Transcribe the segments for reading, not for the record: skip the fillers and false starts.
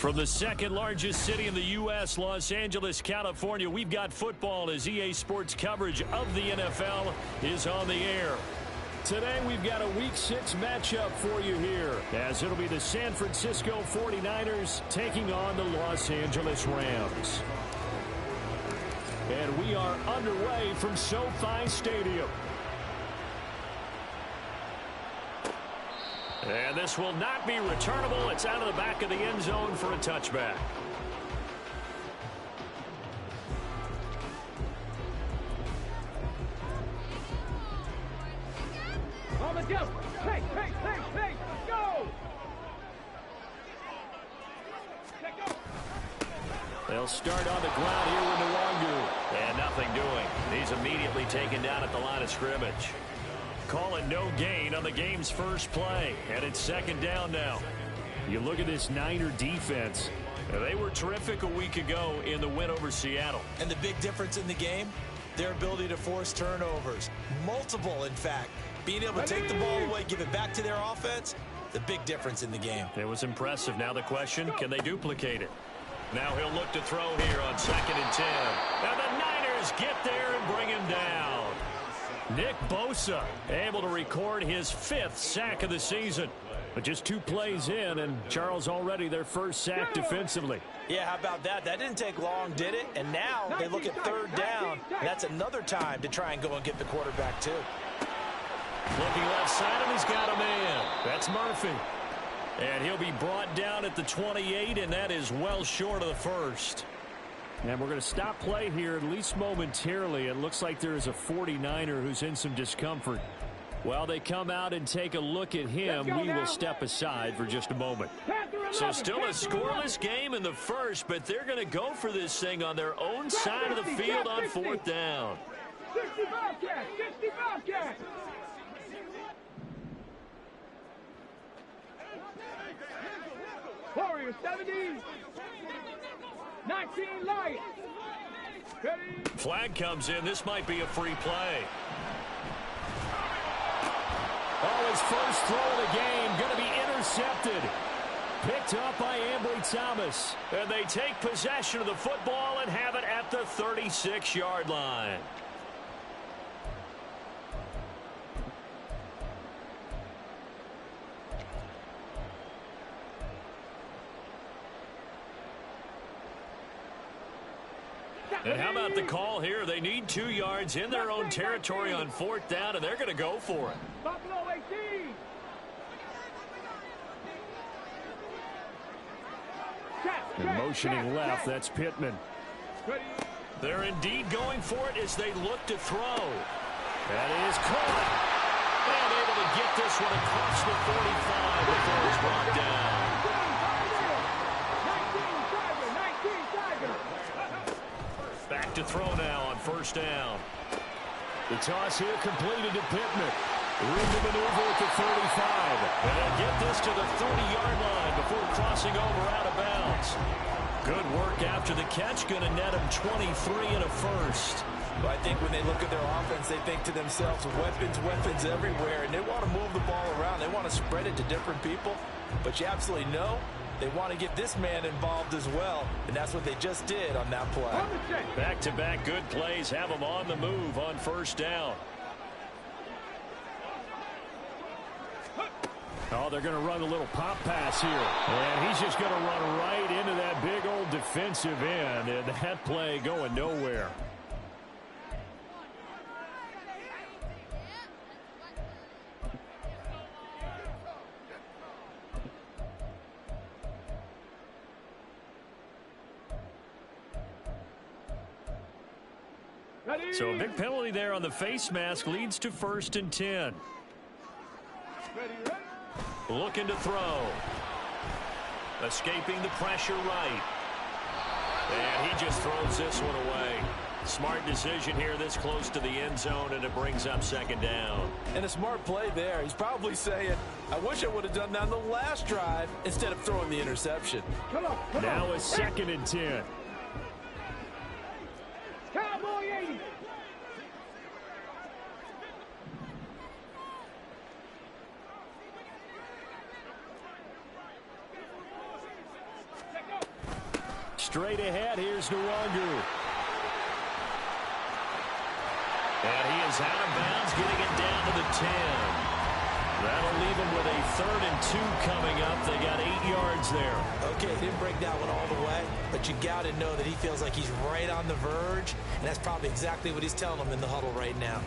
From the second largest city in the U.S., Los Angeles, California, we've got football as EA Sports coverage of the NFL is on the air. Today, we've got a Week 6 matchup for you here, as it'll be the San Francisco 49ers taking on the Los Angeles Rams. And we are underway from SoFi Stadium. And this will not be returnable. It's out of the back of the end zone for a touchback. On the go. Hey, go! They'll start on the ground here with Nwangu. And nothing doing. He's immediately taken down at the line of scrimmage. Calling no gain on the game's first play. And it's second down now. You look at this Niner defense. They were terrific a week ago in the win over Seattle. And the big difference in the game, their ability to force turnovers. Multiple, in fact. Being able to take the ball away, give it back to their offense, the big difference in the game. It was impressive. Now the question, can they duplicate it? Now he'll look to throw here on 2nd and 10. And the Niners get there and bring him down. Nick Bosa able to record his 5th sack of the season. But just 2 plays in, and Charles already their first sack defensively. Yeah, how about that? That didn't take long, did it? And now they look at 3rd down. That's another time to try and go and get the quarterback, too. Looking left side, and he's got a man. That's Murphy. And he'll be brought down at the 28, and that is well short of the first. And we're going to stop play here, at least momentarily. It looks like there is a 49er who's in some discomfort. While they come out and take a look at him, we will step aside for just a moment. So still a scoreless game in the first, but they're going to go for this thing on their own side of the field on 4th down. 60 Bobcats! Warriors 70, 19 Lions. Flag comes in. This might be a free play. Oh, his first throw of the game going to be intercepted. Picked up by Ambry Thomas. And they take possession of the football and have it at the 36-yard line. And how about the call here? They need 2 yards in their own territory on 4th down, and they're going to go for it. Buffalo 18. And motioning left, that's Pittman. They're indeed going for it as they look to throw. That is caught. And able to get this one across the 45 before it's brought down. Back to throw now on 1st down. The toss here completed to Pittman. Room to maneuver at the 35. And they'll get this to the 30-yard line before crossing over out of bounds. Good work after the catch. Going to net them 23 and a first. Well, I think when they look at their offense, they think to themselves, weapons everywhere. And they want to move the ball around. They want to spread it to different people. But you absolutely know they want to get this man involved as well, and that's what they just did on that play. Back-to-back good plays have them on the move on 1st down. Oh, they're going to run a little pop pass here. And he's just going to run right into that big old defensive end, and that play going nowhere. So a big penalty there on the face mask leads to 1st and 10. Looking to throw. Escaping the pressure right. And he just throws this one away. Smart decision here this close to the end zone, and it brings up 2nd down. And a smart play there. He's probably saying, I wish I would have done that on the last drive instead of throwing the interception. Now it's 2nd and 10. Cowboy 80. straight ahead. Here's Nwangu. And he is out of bounds, getting it down to the 10. That'll leave him with a 3rd and 2 coming up. They got 8 yards there. Okay, didn't break that one all the way, but you got to know that he feels like he's right on the verge, and that's probably exactly what he's telling them in the huddle right now.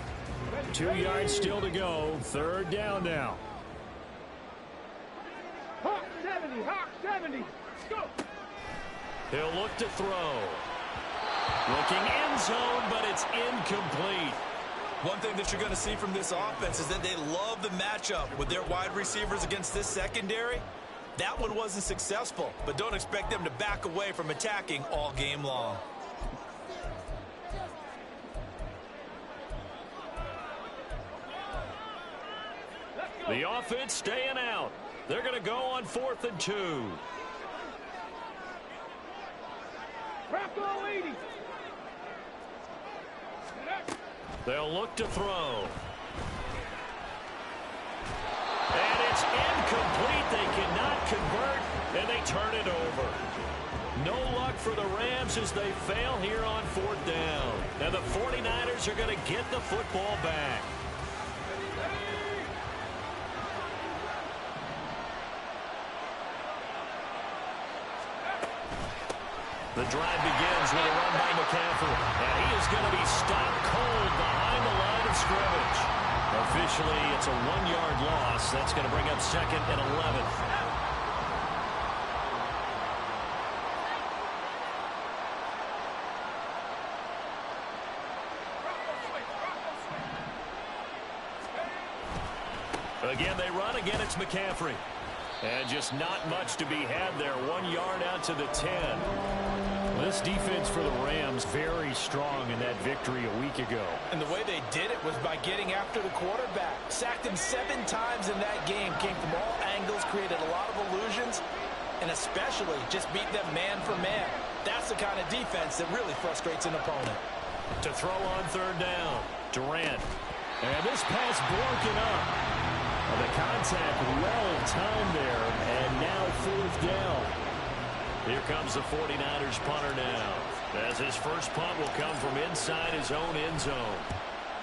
2 yards still to go. 3rd down now. Hawk 70, Hawk 70. Go. He'll look to throw. Looking end zone, but it's incomplete. One thing that you're going to see from this offense is that they love the matchup with their wide receivers against this secondary. That one wasn't successful, but don't expect them to back away from attacking all game long. The offense staying out. They're going to go on 4th and 2. Rocco 80. They'll look to throw. And it's incomplete. They cannot convert, and they turn it over. No luck for the Rams as they fail here on 4th down. And the 49ers are going to get the football back. The drive begins with a run by McCaffrey. And he is going to be stopped cold behind the line of scrimmage. Officially, it's a 1-yard loss. That's going to bring up 2nd and 11. Again, they run. Again, it's McCaffrey. And just not much to be had there. 1 yard out to the 10. Well, this defense for the Rams very strong in that victory a week ago. And the way they did it was by getting after the quarterback. Sacked him 7 times in that game. Came from all angles, created a lot of illusions, and especially just beat them man for man. That's the kind of defense that really frustrates an opponent. To throw on 3rd down. Durant. And this pass broken up. The contact well timed there, and now 4th down. Here comes the 49ers punter now, as his first punt will come from inside his own end zone.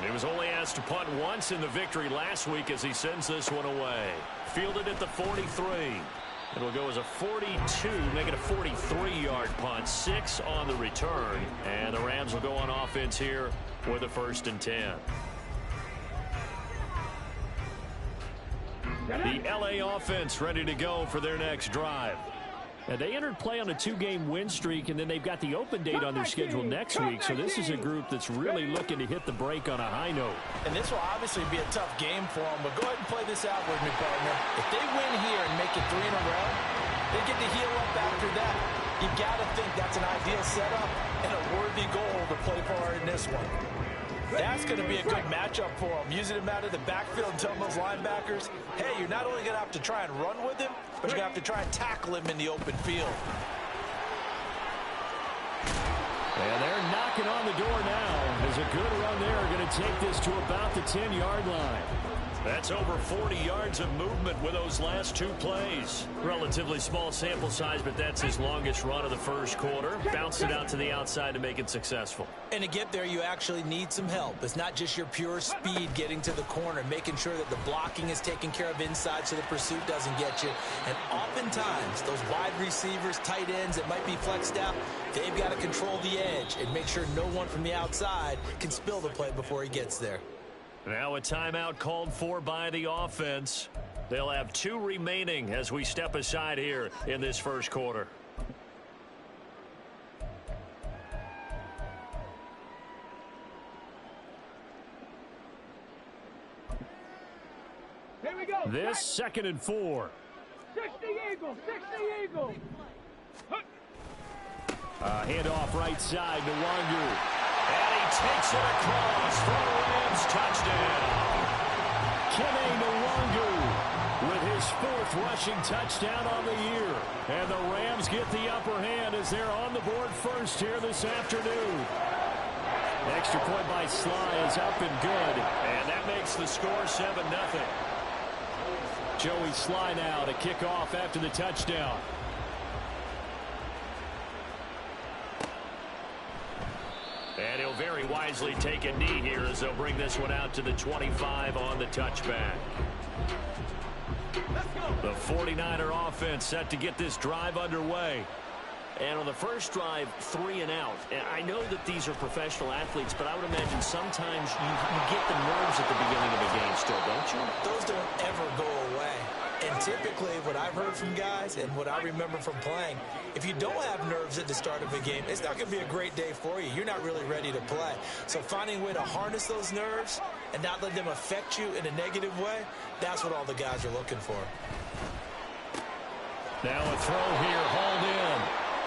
He was only asked to punt once in the victory last week as he sends this one away. Fielded at the 43. It'll go as a 42, make it a 43-yard punt, 6 on the return, and the Rams will go on offense here with a 1st and 10. The L.A. offense ready to go for their next drive. And they entered play on a 2-game win streak, and then they've got the open date on their schedule next week. So this is a group that's really looking to hit the break on a high note. And this will obviously be a tough game for them, but go ahead and play this out with me, partner. If they win here and make it 3 in a row, they get to heal up after that. You got to think that's an ideal setup and a worthy goal to play for in this one. That's going to be a good matchup for him. Using him out of the backfield and telling those linebackers, hey, you're not only going to have to try and run with him, but you're going to have to try and tackle him in the open field. And they're knocking on the door now. There's a good run there. Going to take this to about the 10-yard line. That's over 40 yards of movement with those last 2 plays. Relatively small sample size, but that's his longest run of the first quarter. Bounced it out to the outside to make it successful. And to get there, you actually need some help. It's not just your pure speed getting to the corner, making sure that the blocking is taken care of inside so the pursuit doesn't get you. And oftentimes, those wide receivers, tight ends that might be flexed out, they've got to control the edge and make sure no one from the outside can spill the play before he gets there. Now a timeout called for by the offense. They'll have 2 remaining as we step aside here in this first quarter. Here we go. This 2nd and 4. 60 Eagles, 60 Eagles. Handoff right side to Nwangu. And he takes it across for a Rams touchdown. Kene Nwangu with his 4th rushing touchdown on the year. And the Rams get the upper hand as they're on the board first here this afternoon. Extra point by Sly is up and good. And that makes the score 7-0. Joey Sly now to kick off after the touchdown. And he'll very wisely take a knee here as they'll bring this one out to the 25 on the touchback. The 49er offense set to get this drive underway. And on the first drive, 3 and out. And I know that these are professional athletes, but I would imagine sometimes you get the nerves at the beginning of a game still, don't you? Those don't ever go away. And typically, what I've heard from guys and what I remember from playing, if you don't have nerves at the start of a game, it's not going to be a great day for you. You're not really ready to play. So finding a way to harness those nerves and not let them affect you in a negative way, that's what all the guys are looking for. Now a throw here, hauled in.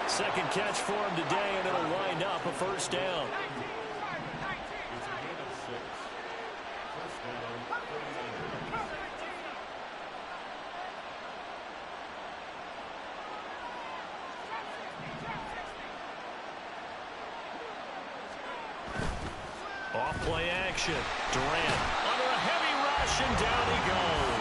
Second catch for him today, and it'll wind up a first down. Off play action. Durant under a heavy rush, and down he goes.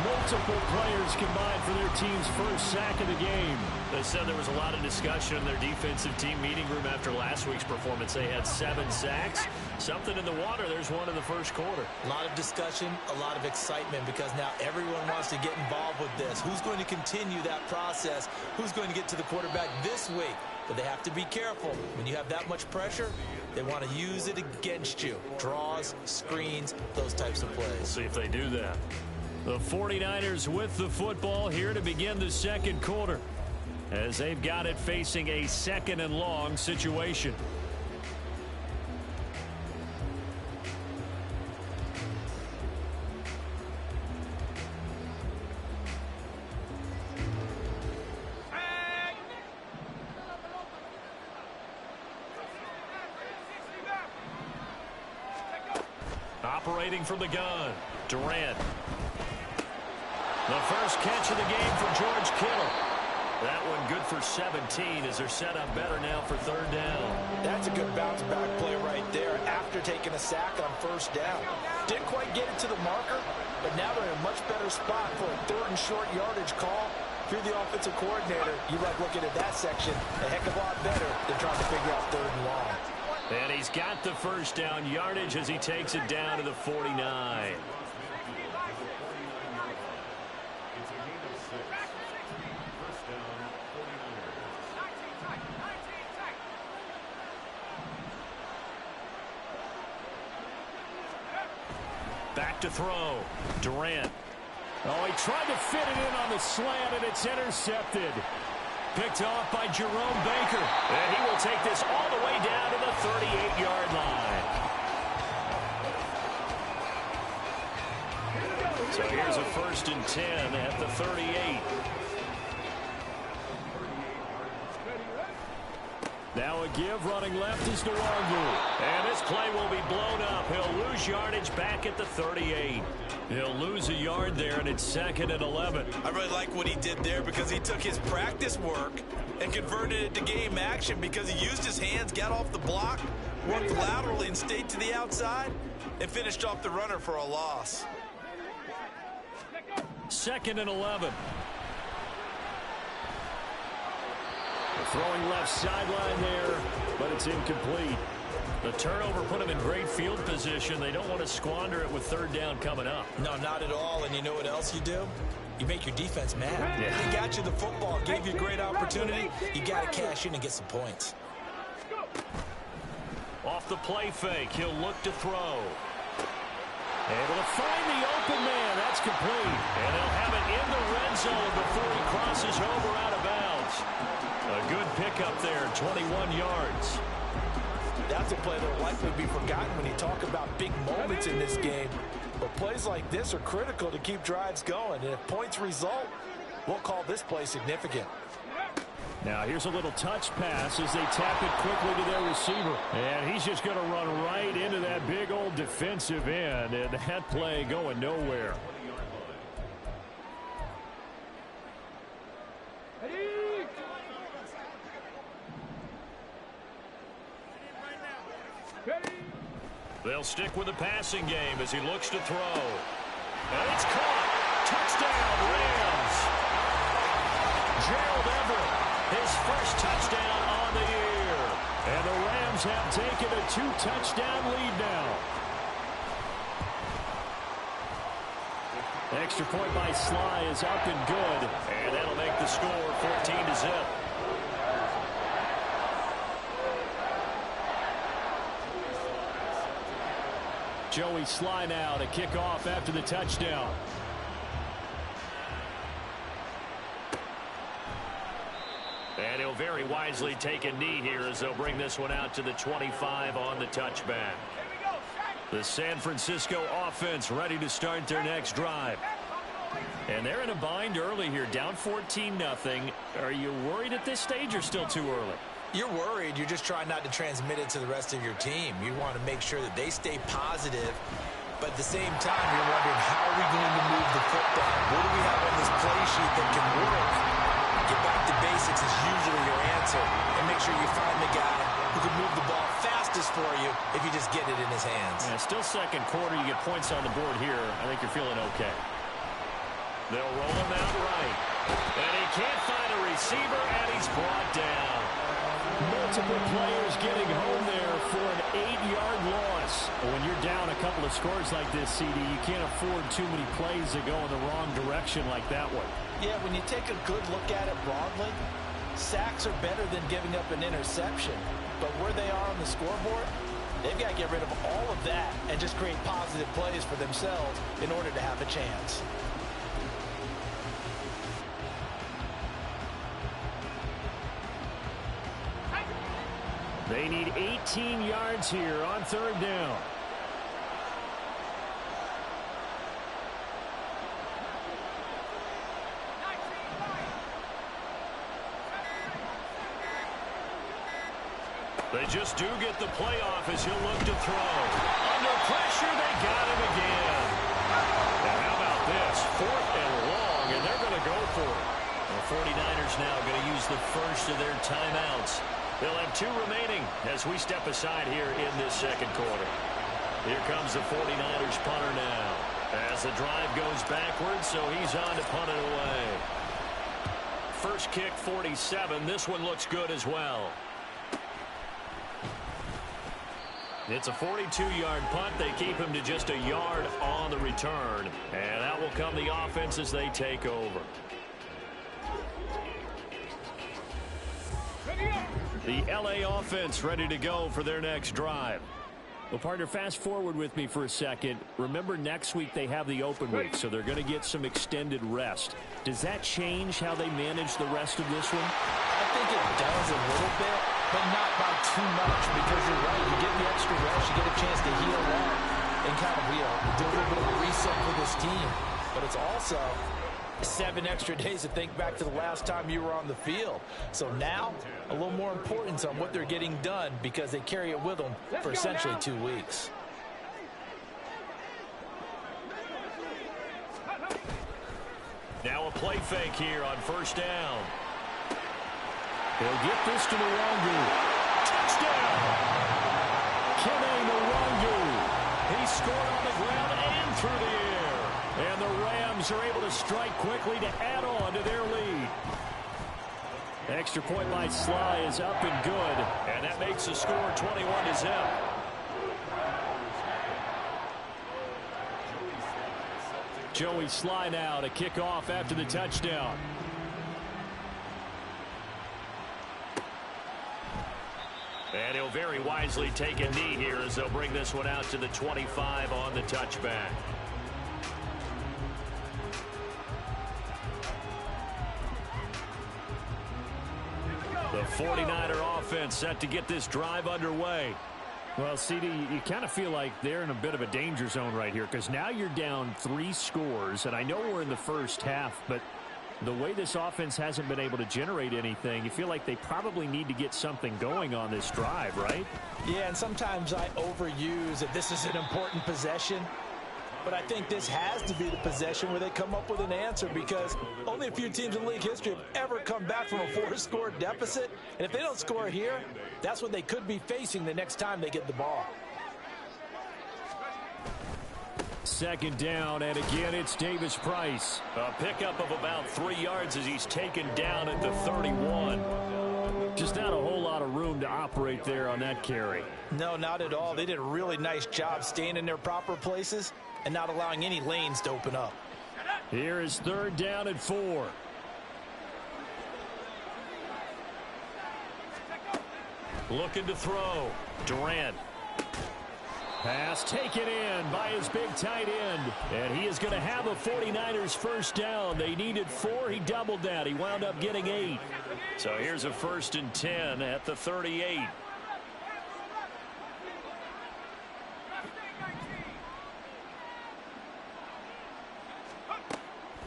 Multiple players combined for their team's first sack of the game. They said there was a lot of discussion in their defensive team meeting room after last week's performance. They had 7 sacks. Something in the water. There's one in the first quarter. A lot of discussion, a lot of excitement, because now everyone wants to get involved with this. Who's going to continue that process? Who's going to get to the quarterback this week? But they have to be careful. When you have that much pressure, they want to use it against you. Draws, screens, those types of plays. We'll see if they do that. The 49ers with the football here to begin the second quarter, as they've got it facing a 2nd and long situation. Operating from the gun, Durant. The first catch of the game for George Kittle. That one good for 17 as they're set up better now for 3rd down. That's a good bounce back play right there after taking a sack on 1st down. Didn't quite get it to the marker, but now they're in a much better spot for a 3rd and short yardage call. If you're the offensive coordinator, you like looking at that section a heck of a lot better than trying to figure out 3rd and long. And he's got the first down yardage as he takes it down to the 49. Back to throw. Durant. Oh, he tried to fit it in on the slant, and it's intercepted. Picked off by Jerome Baker. And he will take this all the way down to the 38-yard line. So here's a 1st and 10 at the 38. Now a give, running left is Nwangu. And this play will be blown up. He'll lose yardage back at the 38. He'll lose a yard there, and it's 2nd and 11. I really like what he did there because he took his practice work and converted it to game action because he used his hands, got off the block, worked laterally and stayed to the outside, and finished off the runner for a loss. 2nd and 11. Throwing left sideline there, but it's incomplete. The turnover put them in great field position. They don't want to squander it with 3rd down coming up. No, not at all. And you know what else you do? You make your defense mad. Yeah. They got you the football, gave you a great opportunity. You got to cash in and get some points. Off the play fake, he'll look to throw. Able to find the open man. That's complete. And they'll have it in the red zone before he crosses over out of bounds. A good pickup there, 21 yards. That's a play that will likely be forgotten when you talk about big moments in this game. But plays like this are critical to keep drives going. And if points result, we'll call this play significant. Now here's a little touch pass as they tap it quickly to their receiver. And he's just going to run right into that big old defensive end. And that play going nowhere. They'll stick with the passing game as he looks to throw. And it's caught. Touchdown, Rams. Gerald Everett, his first touchdown on the year. And the Rams have taken a 2-touchdown lead now. Extra point by Sly is up and good. And that'll make the score 14-0. Joey Sly now to kick off after the touchdown. And he'll very wisely take a knee here as they'll bring this one out to the 25 on the touchback. The San Francisco offense ready to start their next drive. And they're in a bind early here, down 14-0. Are you worried at this stage or still too early? You're worried. You're just trying not to transmit it to the rest of your team. You want to make sure that they stay positive. But at the same time, you're wondering, how are we going to move the football? What do we have on this play sheet that can work? Get back to basics is usually your answer. And make sure you find the guy who can move the ball fastest for you if you just get it in his hands. Yeah, still second quarter. You get points on the board here. I think you're feeling okay. They'll roll him out right. And he can't find a receiver, and he's brought down. Multiple players getting home there for an 8-yard loss. When you're down a couple of scores like this, CD, you can't afford too many plays that go in the wrong direction like that one. Yeah, when you take a good look at it broadly, sacks are better than giving up an interception. But where they are on the scoreboard, they've got to get rid of all of that and just create positive plays for themselves in order to have a chance. They need 18 yards here on third down. They just do get the playoff as he'll look to throw. Under pressure, they got him again. And how about this? 4th and long, and they're going to go for it. The 49ers now going to use the first of their timeouts. They'll have 2 remaining as we step aside here in this second quarter. Here comes the 49ers punter now. As the drive goes backwards, so he's on to punt it away. First kick, 47. This one looks good as well. It's a 42-yard punt. They keep him to just a yard on the return. And that will come the offense as they take over. The LA offense ready to go for their next drive. Well, partner, fast forward with me for a second. Remember, next week they have the open week, so they're going to get some extended rest. Does that change how they manage the rest of this one? I think it does a little bit, but not by too much, because you're right. You get the extra rest, you get a chance to heal up and kind of, do a little bit of a reset for this team. But it's also 7 extra days to think back to the last time you were on the field. So now, a little more importance on what they're getting done because they carry it with them for essentially 2 weeks. Now a play fake here on first down. They'll get this to Nwangu. Touchdown! Kene Nwangu. He scored on the ground and through the air. And the Rams are able to strike quickly to add on to their lead. Extra point by Sly is up and good. And that makes the score 21-0. Joey Sly now to kick off after the touchdown. And he'll very wisely take a knee here as they'll bring this one out to the 25 on the touchback. The 49er offense set to get this drive underway. Well, CD, you kind of feel like they're in a bit of a danger zone right here because now you're down 3 scores, and I know we're in the first half, but the way this offense hasn't been able to generate anything, you feel like they probably need to get something going on this drive, right? Yeah, and sometimes I overuse that this is an important possession. But I think this has to be the possession where they come up with an answer because only a few teams in league history have ever come back from a 4-score deficit. And if they don't score here, that's what they could be facing the next time they get the ball. Second down, and again, it's Davis Price. A pickup of about 3 yards as he's taken down at the 31. Just not a whole lot of room room to operate there on that carry. No, not at all. They did a really nice job staying in their proper places and not allowing any lanes to open up. Here is 3rd down and 4. Looking to throw. Durant. Pass taken in by his big tight end. And he is going to have a 49ers first down. They needed 4. He doubled that. He wound up getting 8. So here's a 1st and 10 at the 38.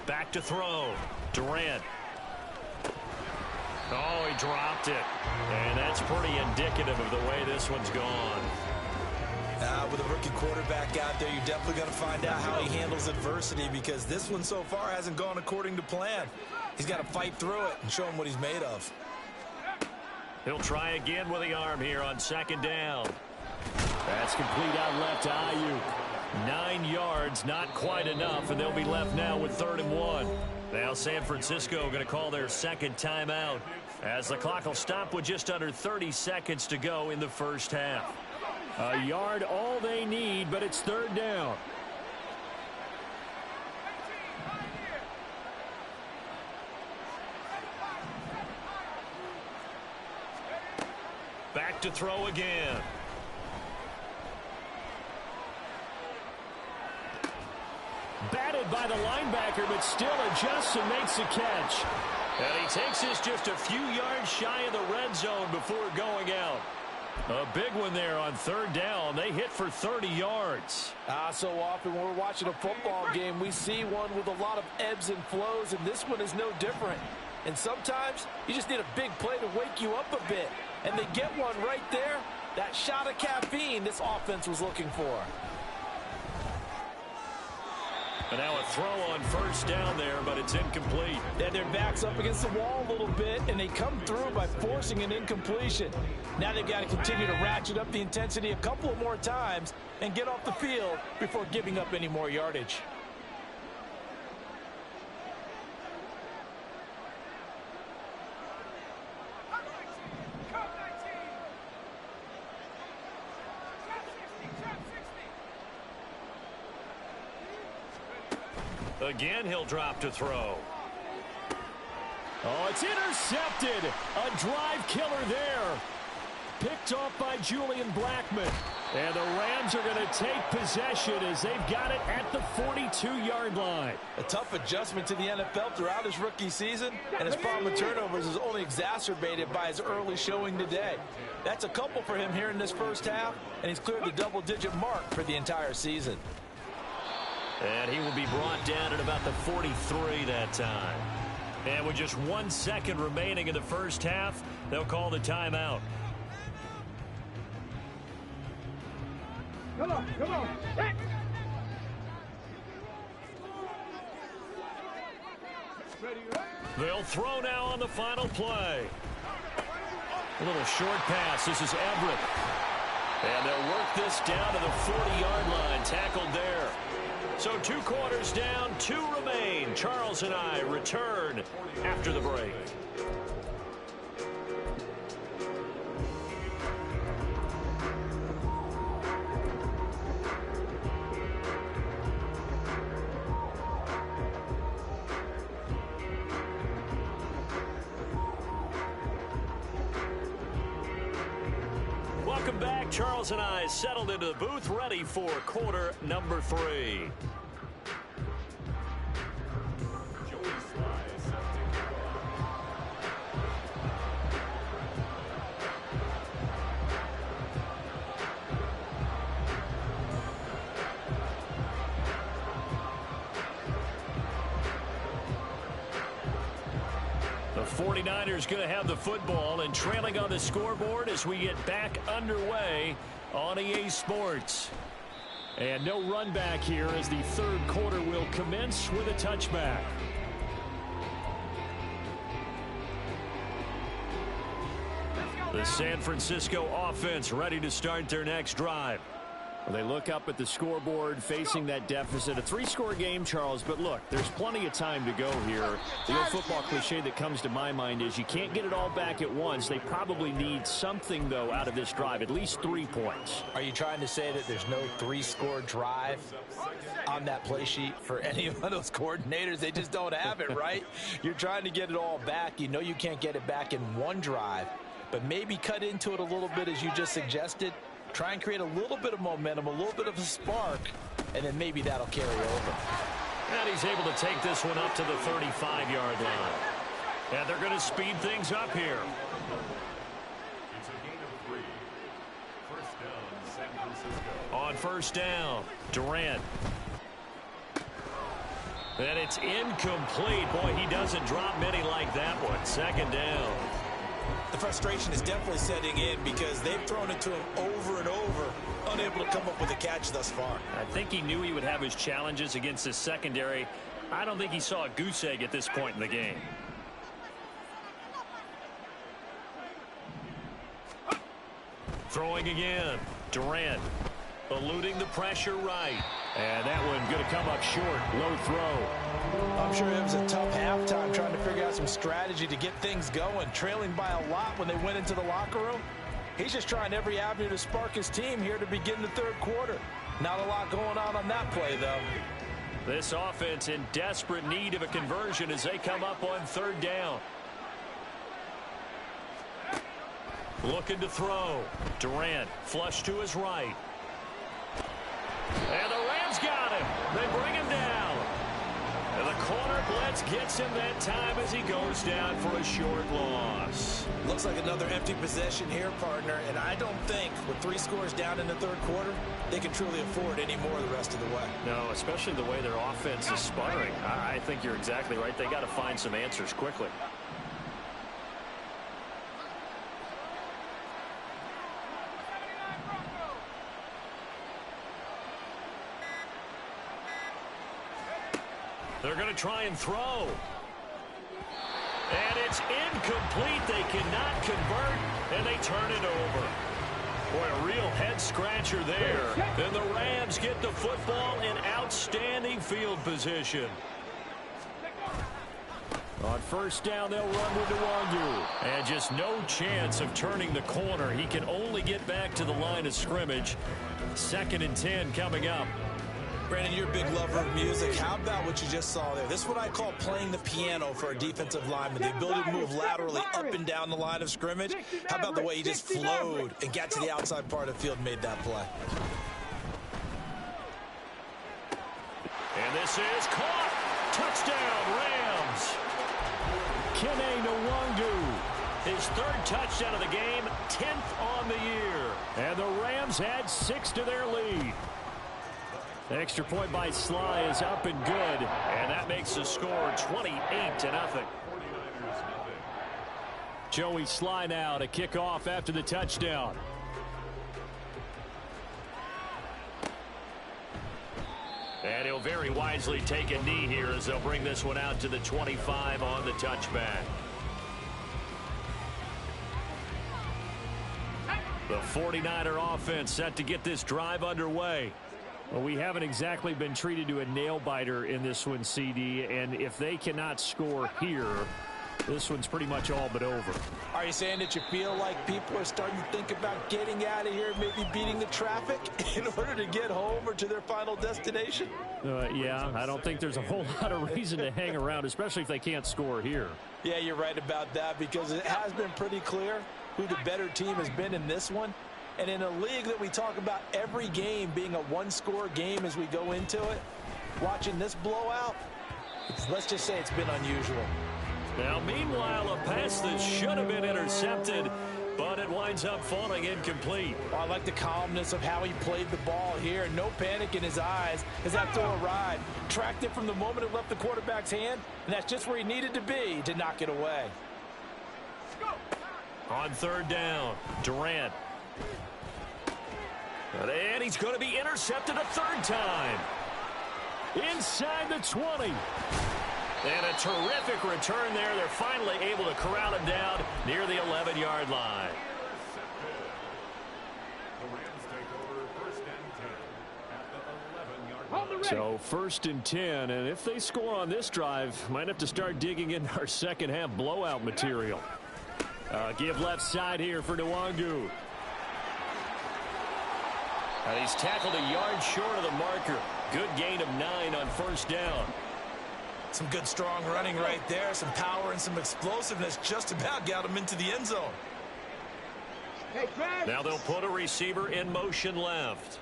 Back to throw. Durant. Oh, he dropped it. And that's pretty indicative of the way this one's gone. With a rookie quarterback out there, you're definitely going to find out how he handles adversity, because this one so far hasn't gone according to plan. He's got to fight through it and show him what he's made of. He'll try again with the arm here on 2nd down. That's complete out left to Ayuk. 9 yards, not quite enough, and they'll be left now with 3rd and 1. Now San Francisco going to call their 2nd timeout as the clock will stop with just under 30 seconds to go in the first half. A yard all they need, but it's 3rd down. Back to throw again. Batted by the linebacker, but still adjusts and makes the catch. And he takes this just a few yards shy of the red zone before going out. A big one there on 3rd down. They hit for 30 yards. So often when we're watching a football game, we see one with a lot of ebbs and flows, and this one is no different. And sometimes you just need a big play to wake you up a bit. And they get one right there. That shot of caffeine this offense was looking for. And now a throw on 1st down there, but it's incomplete. And their back's up against the wall a little bit, and they come through by forcing an incompletion. Now they've got to continue to ratchet up the intensity a couple of more times and get off the field before giving up any more yardage. Again, he'll drop to throw. Oh, it's intercepted. A drive killer there. Picked off by Julian Blackmon. And the Rams are going to take possession as they've got it at the 42-yard line. A tough adjustment to the NFL throughout his rookie season, and his problem with turnovers is only exacerbated by his early showing today. That's a couple for him here in this first half, and he's cleared the double-digit mark for the entire season. And he will be brought down at about the 43 that time. And with just 1 second remaining in the first half, they'll call the timeout. Come on, come on. Hey. They'll throw now on the final play. A little short pass. This is Everett. And they'll work this down to the 40-yard line. Tackled there. So 2 quarters down, 2 remain. Charles and I return after the break. Welcome back. Charles and I settled into the booth, ready for quarter number 3. The 49ers going to have the football and trailing on the scoreboard as we get back underway on EA Sports. And no run back here as the 3rd quarter will commence with a touchback. The San Francisco offense ready to start their next drive. Well, they look up at the scoreboard facing that deficit. A 3-score game, Charles, but look, there's plenty of time to go here. The old football cliche that comes to my mind is you can't get it all back at once. They probably need something, though, out of this drive, at least 3 points. Are you trying to say that there's no 3-score drive on that play sheet for any of those coordinators? They just don't have it, right? You're trying to get it all back. You know you can't get it back in one drive, but maybe cut into it a little bit as you just suggested. Try and create a little bit of momentum, a little bit of a spark, and then maybe that'll carry over. And he's able to take this one up to the 35-yard line. And they're going to speed things up here. It's a gain of 3. First down, San Francisco. On first down, Durant. And it's incomplete. Boy, he doesn't drop many like that one. Second down. The frustration is definitely setting in because they've thrown it to him over and over, unable to come up with a catch thus far. I think he knew he would have his challenges against his secondary. I don't think he saw a goose egg at this point in the game. Throwing again. Durant eluding the pressure right. And that one going to come up short. Low throw. I'm sure it was a tough halftime trying to figure out some strategy to get things going. Trailing by a lot when they went into the locker room. He's just trying every avenue to spark his team here to begin the third quarter. Not a lot going on that play, though. This offense in desperate need of a conversion as they come up on third down. Looking to throw. Durant flush to his right. And the Rams got him. They bring him down. And the corner blitz gets him that time as he goes down for a short loss. Looks like another empty possession here, partner. And I don't think with 3 scores down in the third quarter, they can truly afford any more the rest of the way. No, especially the way their offense is sputtering. I think you're exactly right. They got to find some answers quickly. They're going to try and throw. And it's incomplete. They cannot convert, and they turn it over. Boy, a real head-scratcher there. And the Rams get the football in outstanding field position. On first down, they'll run with Nwangu. And just no chance of turning the corner. He can only get back to the line of scrimmage. 2nd and 10 coming up. Brandon, you're a big lover of music. How about what you just saw there? This is what I call playing the piano for a defensive lineman. The ability to move laterally up and down the line of scrimmage. How about the way he just flowed and got to the outside part of the field and made that play? And this is caught. Touchdown, Rams. Kene Nwangu. His 3rd touchdown of the game, 10th on the year. And the Rams add 6 to their lead. The extra point by Sly is up and good, and that makes the score 28-0. Joey Sly now to kick off after the touchdown. And he'll very wisely take a knee here as they'll bring this one out to the 25 on the touchback. The 49er offense set to get this drive underway. Well, we haven't exactly been treated to a nail-biter in this one, CD, and if they cannot score here, this one's pretty much all but over. Are you saying that you feel like people are starting to think about getting out of here, maybe beating the traffic in order to get home or to their final destination? Yeah, I don't think there's a whole lot of reason to hang around, especially if they can't score here. Yeah, you're right about that because it has been pretty clear who the better team has been in this one. And in a league that we talk about every game being a 1-score game as we go into it, watching this blowout, let's just say it's been unusual. Now, meanwhile, a pass that should have been intercepted, but it winds up falling incomplete. I like the calmness of how he played the ball here. No panic in his eyes as that throw arrived. Tracked it from the moment it left the quarterback's hand, and that's just where he needed to be to knock it away. On third down, Durant. And he's going to be intercepted a 3rd time. Inside the 20. And a terrific return there. They're finally able to corral him down near the 11-yard line. The Rams take over 1st and 10. So 1st and 10, and if they score on this drive, might have to start digging in our second half blowout material. Give left side here for Nwangu. And he's tackled a yard short of the marker. Good gain of 9 on 1st down. Some good strong running right there. Some power and some explosiveness just about got him into the end zone. Now they'll put a receiver in motion left.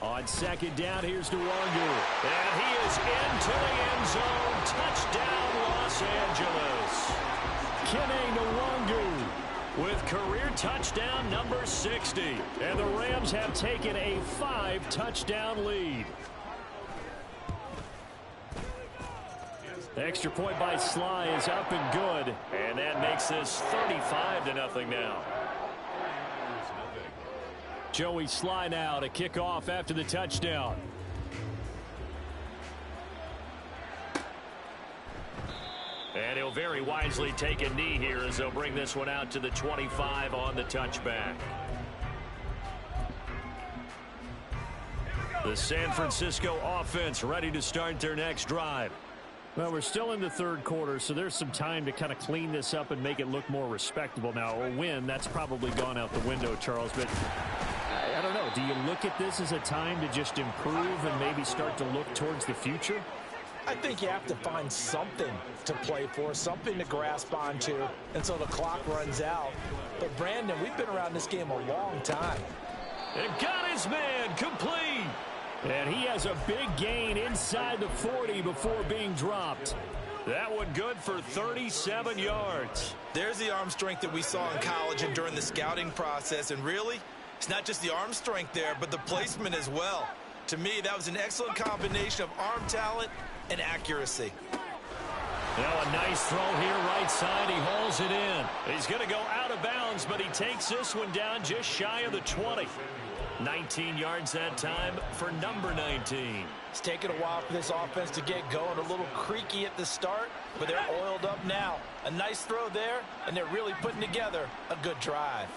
On 2nd down, here's Nwangu. And he is into the end zone. Touchdown, Los Angeles. Kene Nwangu with career touchdown number 60. And the Rams have taken a 5-touchdown lead. Extra point by Sly is up and good. And that makes this 35-0 now. Joey Sly now to kick off after the touchdown. And he'll very wisely take a knee here as they'll bring this one out to the 25 on the touchback. The San Francisco offense ready to start their next drive. Well, we're still in the 3rd quarter, so there's some time to kind of clean this up and make it look more respectable. Now, a win, that's probably gone out the window, Charles, but I don't know. Do you look at this as a time to just improve and maybe start to look towards the future? I think you have to find something to play for, something to grasp onto until the clock runs out. But, Brandon, we've been around this game a long time. And got his man complete. And he has a big gain inside the 40 before being dropped. That one good for 37 yards. There's the arm strength that we saw in college and during the scouting process. And really, it's not just the arm strength there, but the placement as well. To me, that was an excellent combination of arm talent and accuracy. Now a nice throw here right side. He hauls it in. He's going to go out of bounds, but he takes this one down just shy of the 20. 19 yards that time for number 19. It's taken a while for this offense to get going. A little creaky at the start, but they're oiled up now. A nice throw there, and they're really putting together a good drive.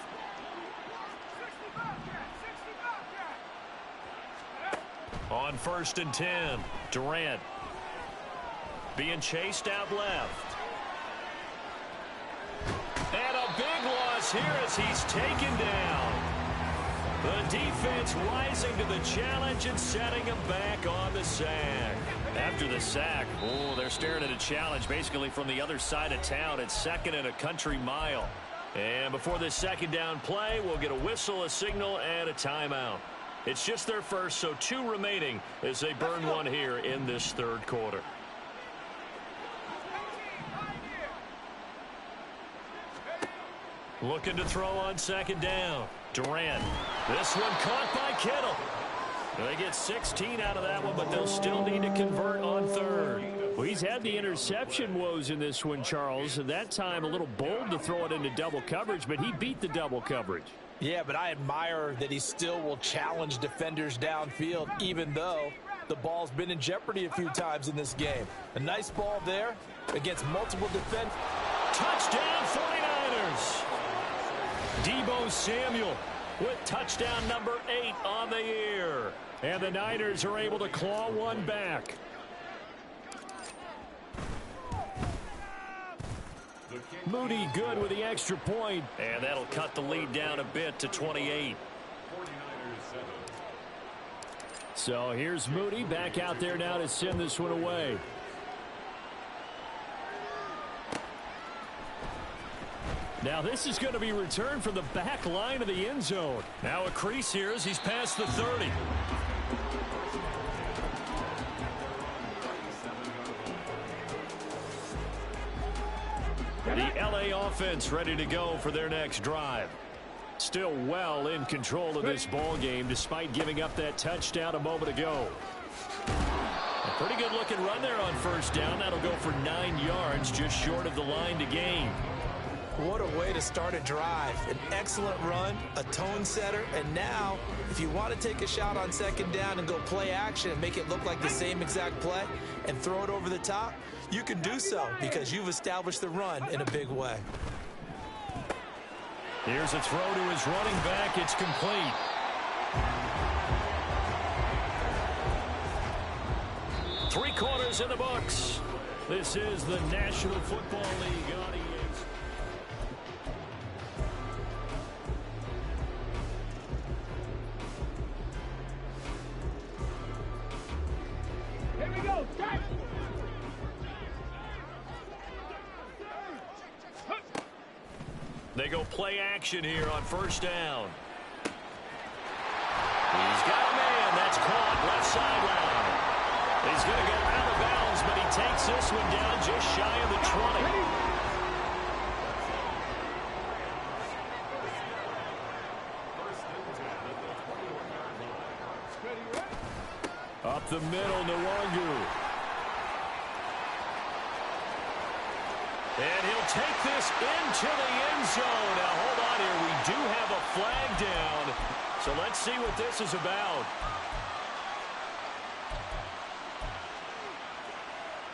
On 1st and 10, Durant being chased out left. And a big loss here as he's taken down. The defense rising to the challenge and setting him back on the sack. After the sack, they're staring at a challenge basically from the other side of town. It's 2nd and a country mile. And before this 2nd down play, we'll get a whistle, a signal, and a timeout. It's just their first, so 2 remaining as they burn one here in this 3rd quarter. Looking to throw on 2nd down. Durant. This one caught by Kittle. They get 16 out of that one, but they'll still need to convert on 3rd. Well, he's had the interception woes in this one, Charles, and that time a little bold to throw it into double coverage, but he beat the double coverage. Yeah, but I admire that he still will challenge defenders downfield, even though the ball's been in jeopardy a few times in this game. A nice ball there against multiple defenders. Touchdown 49ers. Deebo Samuel with touchdown number 8 on the year. And the Niners are able to claw one back. Moody good with the extra point. And that'll cut the lead down a bit to 28. So here's Moody back out there now to send this one away. Now this is going to be returned from the back line of the end zone. Now a crease here as he's past the 30. The LA offense ready to go for their next drive. Still well in control of this ball game despite giving up that touchdown a moment ago. A pretty good looking run there on 1st down. That'll go for 9 yards, just short of the line to gain. What a way to start a drive. An excellent run, a tone setter, and now if you want to take a shot on 2nd down and go play action and make it look like the same exact play and throw it over the top, you can do so because you've established the run in a big way. Here's a throw to his running back. It's complete. 3 quarters in the books. This is the National Football League on EA. Here we go. Start. They go play action here on first down. He's got a man. That's caught left sideline. He's going to go out of bounds, but he takes this one down just shy of the 20. Up the middle, Nwangu. And he'll take this into the end zone. Now, hold on here. We do have a flag down. So let's see what this is about.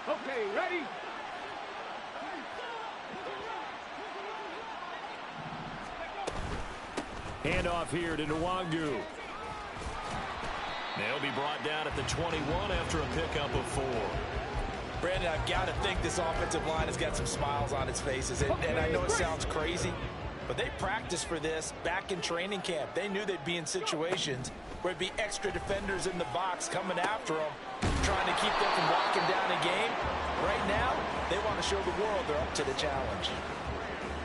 Okay, ready? Handoff here to Nwangu. They'll be brought down at the 21 after a pickup of 4. Brandon, I've got to think this offensive line has got some smiles on its faces. And I know it sounds crazy, but they practiced for this back in training camp. They knew they'd be in situations where it'd be extra defenders in the box coming after them, trying to keep them from locking down a game. Right now, they want to show the world they're up to the challenge.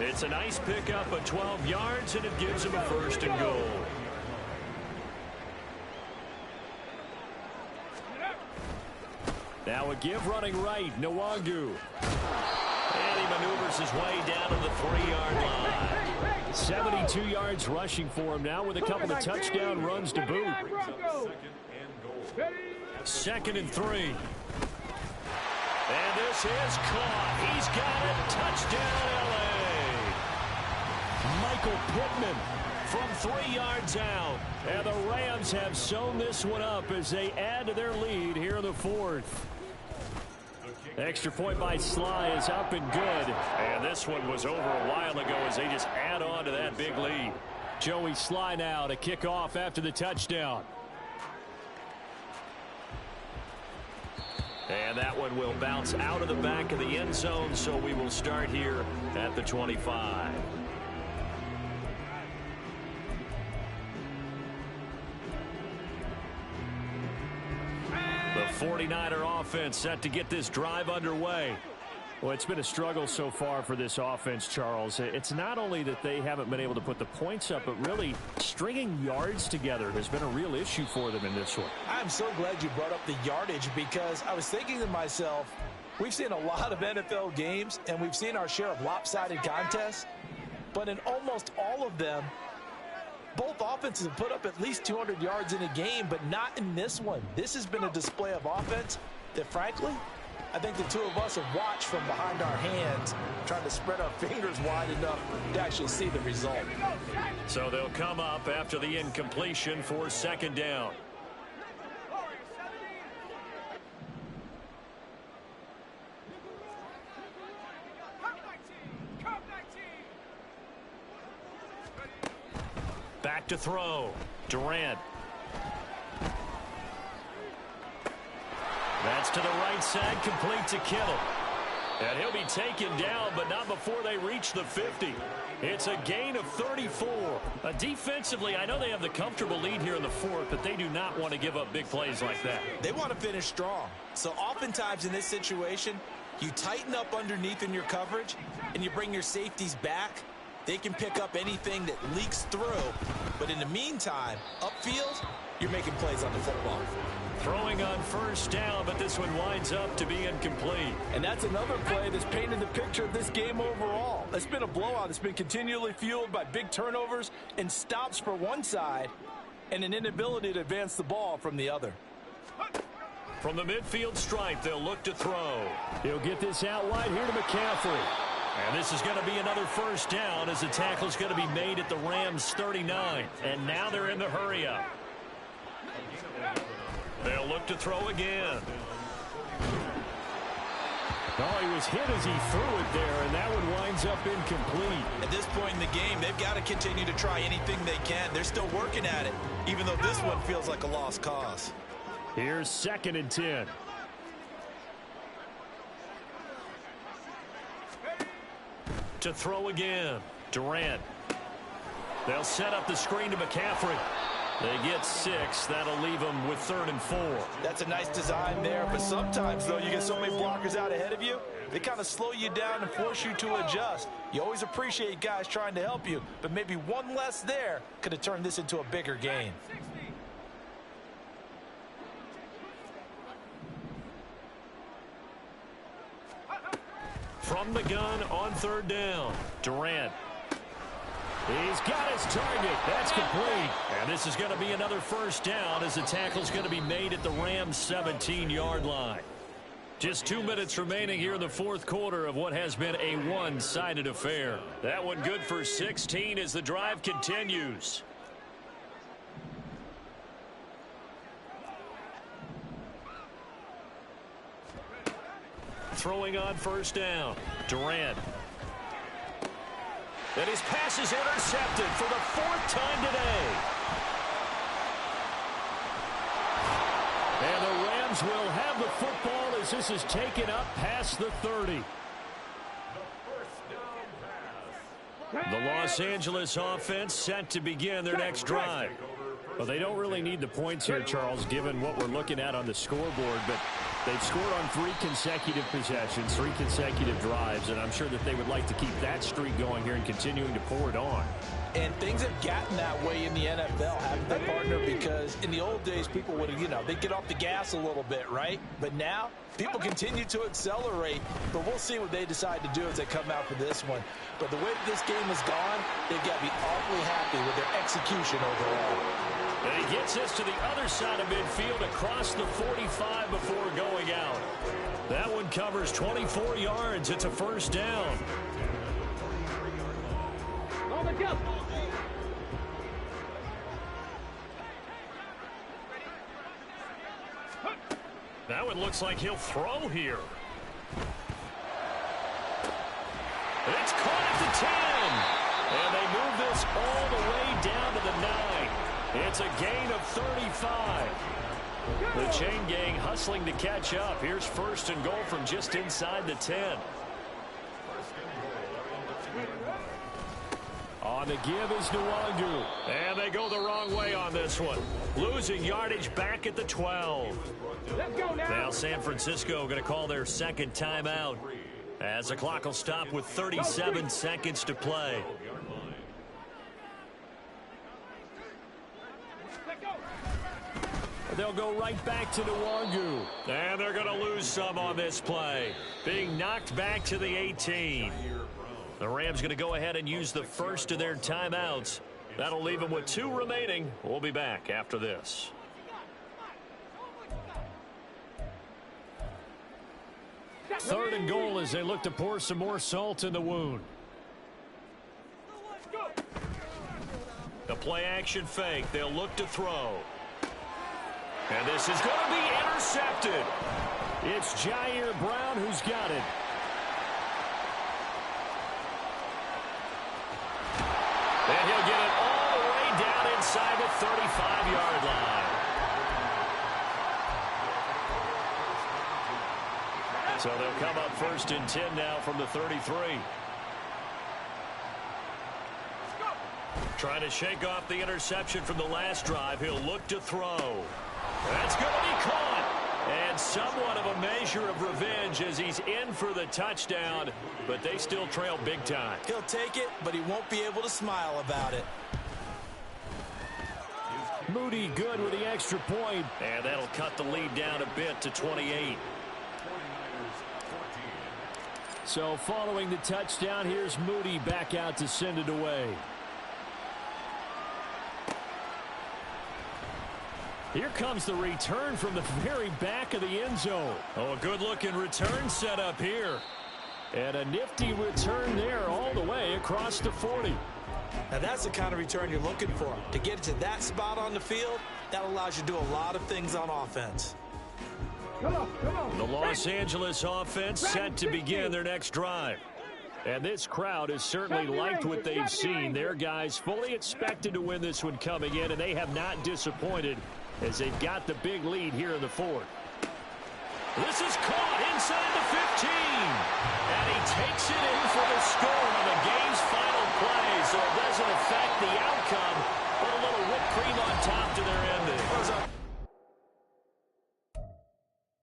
It's a nice pickup of 12 yards, and it gives them a 1st and goal. Now a give running right, Nwangu. And he maneuvers his way down to the 3-yard line. 72 yards rushing for him now with a couple of touchdown runs to boot. 2nd and 3. And this is caught. He's got it. Touchdown, L.A. Michael Pittman from 3 yards out. And the Rams have sewn this one up as they add to their lead here in the 4th. Extra point by Sly is up and good. And this one was over a while ago as they just add on to that big lead. Joey Sly now to kick off after the touchdown. And that one will bounce out of the back of the end zone, so we will start here at the 25. The 49er offense set to get this drive underway. Well, it's been a struggle so far for this offense, Charles. It's not only that they haven't been able to put the points up, but really stringing yards together has been a real issue for them in this one. I'm so glad you brought up the yardage, because I was thinking to myself, we've seen a lot of NFL games, and we've seen our share of lopsided contests, but in almost all of them, both offenses have put up at least 200 yards in a game, but not in this one. This has been a display of offense that, frankly, I think the two of us have watched from behind our hands, trying to spread our fingers wide enough to actually see the result. So they'll come up after the incompletion for 2nd down. Back to throw. Durant. That's to the right side, complete to Kittle. And he'll be taken down, but not before they reach the 50. It's a gain of 34. Defensively, I know they have the comfortable lead here in the 4th, but they do not want to give up big plays like that. They want to finish strong. So oftentimes in this situation, you tighten up underneath in your coverage, and you bring your safeties back. They can pick up anything that leaks through. But in the meantime, upfield, you're making plays on the football. Throwing on 1st down, but this one winds up to be incomplete. And that's another play that's painted the picture of this game overall. It's been a blowout. It's been continually fueled by big turnovers and stops for one side and an inability to advance the ball from the other. From the midfield stripe, they'll look to throw. He'll get this out wide here to McCaffrey. And this is going to be another 1st down as the tackle is going to be made at the Rams' 39. And now they're in the hurry-up. They'll look to throw again. Oh, he was hit as he threw it there, and that one winds up incomplete. At this point in the game, they've got to continue to try anything they can. They're still working at it, even though this one feels like a lost cause. Here's 2nd and 10. to throw again. Durant. They'll set up the screen to McCaffrey. They get 6. That'll leave them with 3rd and 4. That's a nice design there, but sometimes, though, you get so many blockers out ahead of you, they kind of slow you down and force you to adjust. You always appreciate guys trying to help you, but maybe one less there could have turned this into a bigger game. From the gun on 3rd down, Durant. He's got his target. That's complete. And this is going to be another 1st down as the tackle's going to be made at the Rams' 17-yard line. Just 2 minutes remaining here in the 4th quarter of what has been a one-sided affair. That one good for 16 as the drive continues. Throwing on 1st down, Durant. And his pass is intercepted for the 4th time today. And the Rams will have the football as this is taken up past the 30. The Los Angeles offense set to begin their next drive. Well, they don't really need the points here, Charles, given what we're looking at on the scoreboard, but they've scored on 3 consecutive possessions, 3 consecutive drives, and I'm sure that they would like to keep that streak going here and continuing to pour it on. And things have gotten that way in the NFL, haven't they, partner? Because in the old days, people would have, they'd get off the gas a little bit, right? But now, people continue to accelerate, but we'll see what they decide to do as they come out for this one. But the way that this game has gone, they've got to be awfully happy with their execution overall. And he gets this to the other side of midfield across the 45 before going out. That one covers 24 yards. It's a 1st down. That one looks like he'll throw here. It's caught at the 10. And they move this all the way down to the 9. It's a gain of 35. The chain gang hustling to catch up. Here's 1st and goal from just inside the 10. On the give is Nwangu. And they go the wrong way on this one. Losing yardage back at the 12. Let's go now. Now San Francisco going to call their 2nd timeout as the clock will stop with 37 seconds to play. They'll go right back to Nwangu. And they're going to lose some on this play. Being knocked back to the 18. The Rams going to go ahead and use the 1st of their timeouts. That'll leave them with 2 remaining. We'll be back after this. Third and goal as they look to pour some more salt in the wound. The play action fake. They'll look to throw. And this is going to be intercepted. It's Jair Brown who's got it. And he'll get it all the way down inside the 35-yard line. So they'll come up 1st and 10 now from the 33. Trying to shake off the interception from the last drive. He'll look to throw. That's going to be caught. And somewhat of a measure of revenge as he's in for the touchdown, but they still trail big time. He'll take it, but he won't be able to smile about it. Moody good with the extra point, and that'll cut the lead down a bit to 28. So following the touchdown, here's Moody back out to send it away. Here comes the return from the very back of the end zone. Oh, a good-looking return set up here. And a nifty return there all the way across the 40. Now, that's the kind of return you're looking for. To get to that spot on the field, that allows you to do a lot of things on offense. Come on. The Los Angeles offense set to begin their next drive. And this crowd has certainly liked what they've seen. Their guys fully expected to win this one coming in, and they have not disappointed as they've got the big lead here in the 4th. This is caught inside the 15. And he takes it in.